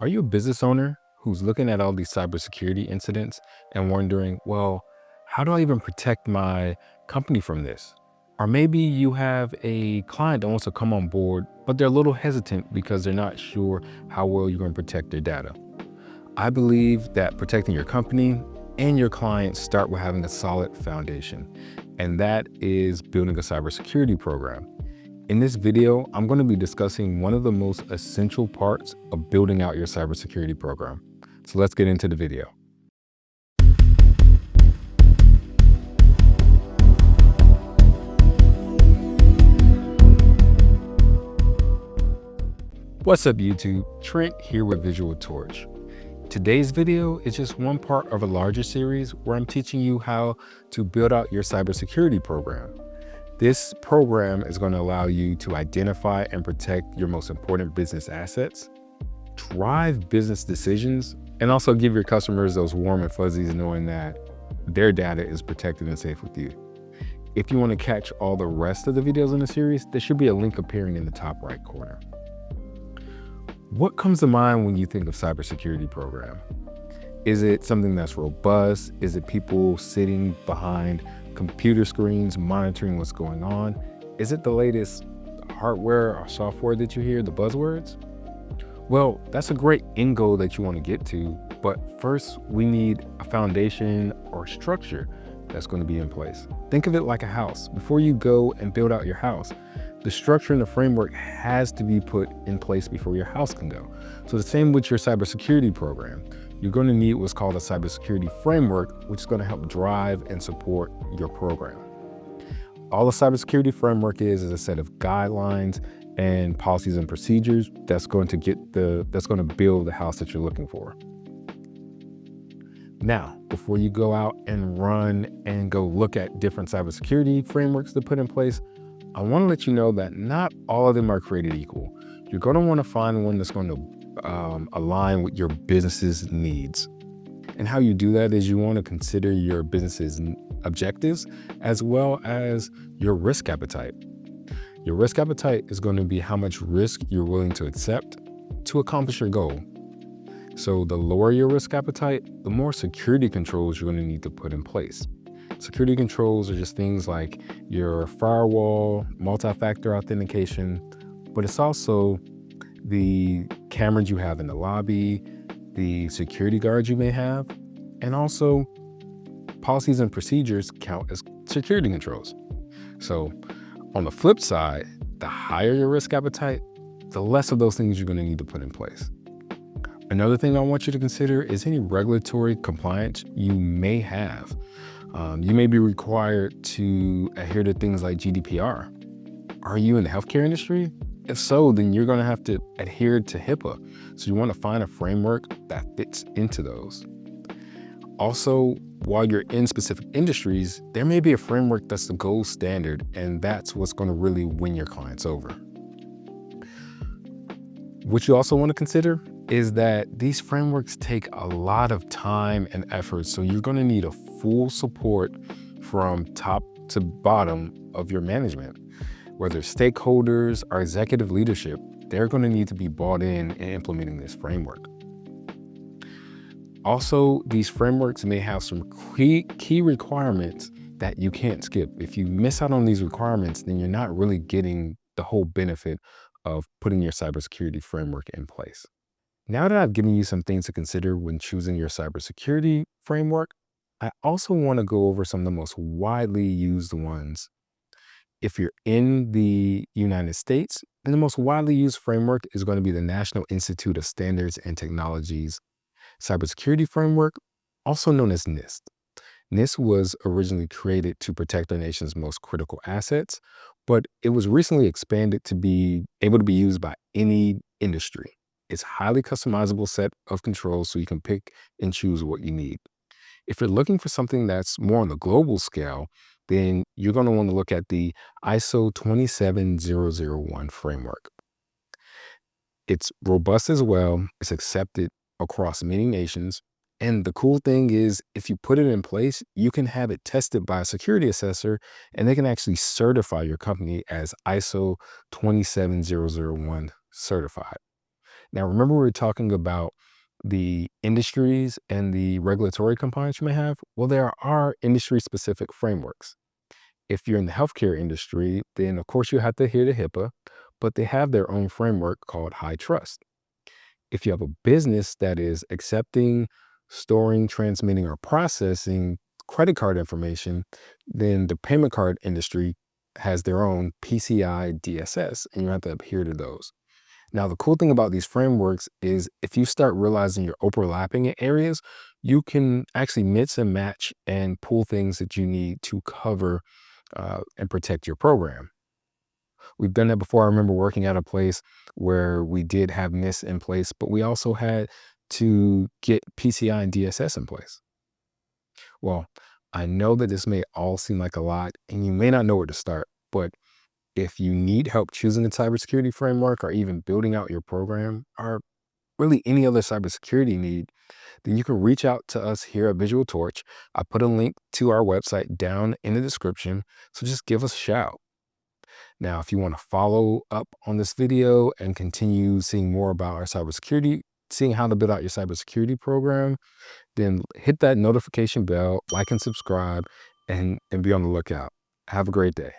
Are you a business owner who's looking at all these cybersecurity incidents and wondering, well, how do I even protect my company from this? Or maybe you have a client that wants to come on board, but they're a little hesitant because they're not sure how well you're going to protect their data. I believe that protecting your company and your clients start with having a solid foundation, and that is building a cybersecurity program. In this video, I'm going to be discussing one of the most essential parts of building out your cybersecurity program. So let's get into the video. What's up YouTube? Trent here with Visual Torch. Today's video is just one part of a larger series where I'm teaching you how to build out your cybersecurity program. This program is going to allow you to identify and protect your most important business assets, drive business decisions, and also give your customers those warm and fuzzies knowing that their data is protected and safe with you. If you want to catch all the rest of the videos in the series, there should be a link appearing in the top right corner. What comes to mind when you think of cybersecurity program? Is it something that's robust? Is it people sitting behind computer screens monitoring what's going on? Is it the latest hardware or software that you hear, the buzzwords? Well, that's a great end goal that you want to get to, but first we need a foundation or structure that's going to be in place. Think of it like a house. Before you go and build out your house, the structure and the framework has to be put in place before your house can go. So the same with your cybersecurity program. You're going to need what's called a cybersecurity framework, which is going to help drive and support your program. All a cybersecurity framework is a set of guidelines and policies and procedures that's going to build the house that you're looking for. Now, before you go out and run and go look at different cybersecurity frameworks to put in place, I want to let you know that not all of them are created equal. You're going to want to find one that's going to align with your business's needs. And how you do that is you want to consider your business's objectives as well as your risk appetite. Your risk appetite is going to be how much risk you're willing to accept to accomplish your goal. So the lower your risk appetite, the more security controls you're going to need to put in place. Security controls are just things like your firewall, multi-factor authentication, but it's also the cameras you have in the lobby, the security guards you may have, and also policies and procedures count as security controls. So on the flip side, the higher your risk appetite, the less of those things you're going to need to put in place. Another thing I want you to consider is any regulatory compliance you may have. You may be required to adhere to things like GDPR. Are you in the healthcare industry? If so, then you're going to have to adhere to HIPAA. So you want to find a framework that fits into those. Also, while you're in specific industries, there may be a framework that's the gold standard, and that's what's going to really win your clients over. What you also want to consider is that these frameworks take a lot of time and effort, so you're going to need a full support from top to bottom of your management. Whether stakeholders or executive leadership, they're going to need to be bought in implementing this framework. Also, these frameworks may have some key requirements that you can't skip. If you miss out on these requirements, then you're not really getting the whole benefit of putting your cybersecurity framework in place. Now that I've given you some things to consider when choosing your cybersecurity framework, I also want to go over some of the most widely used ones. If you're in the United States, then the most widely used framework is going to be the National Institute of Standards and Technology's cybersecurity framework, also known as NIST. NIST was originally created to protect our nation's most critical assets, but it was recently expanded to be able to be used by any industry. It's a highly customizable set of controls so you can pick and choose what you need. If you're looking for something that's more on the global scale, then you're going to want to look at the ISO 27001 framework. It's robust as well. It's accepted across many nations. And the cool thing is, if you put it in place, you can have it tested by a security assessor, and they can actually certify your company as ISO 27001 certified. Now, remember we were talking about the industries and the regulatory compliance you may have? Well, there are industry-specific frameworks. If you're in the healthcare industry, then of course you have to adhere to HIPAA, but they have their own framework called High Trust. If you have a business that is accepting, storing, transmitting, or processing credit card information, then the payment card industry has their own PCI DSS, and you have to adhere to those. Now, the cool thing about these frameworks is if you start realizing you're overlapping in areas, you can actually mix and match and pull things that you need to cover and protect your program. We've done that before. I remember working at a place where we did have NIST in place, but we also had to get PCI and DSS in place. Well, I know that this may all seem like a lot and you may not know where to start, but if you need help choosing a cybersecurity framework or even building out your program or really any other cybersecurity need, then you can reach out to us here at Visual Torch. I put a link to our website down in the description, so just give us a shout. Now, if you want to follow up on this video and continue seeing more about our cybersecurity, seeing how to build out your cybersecurity program, then hit that notification bell, like and subscribe, and be on the lookout. Have a great day.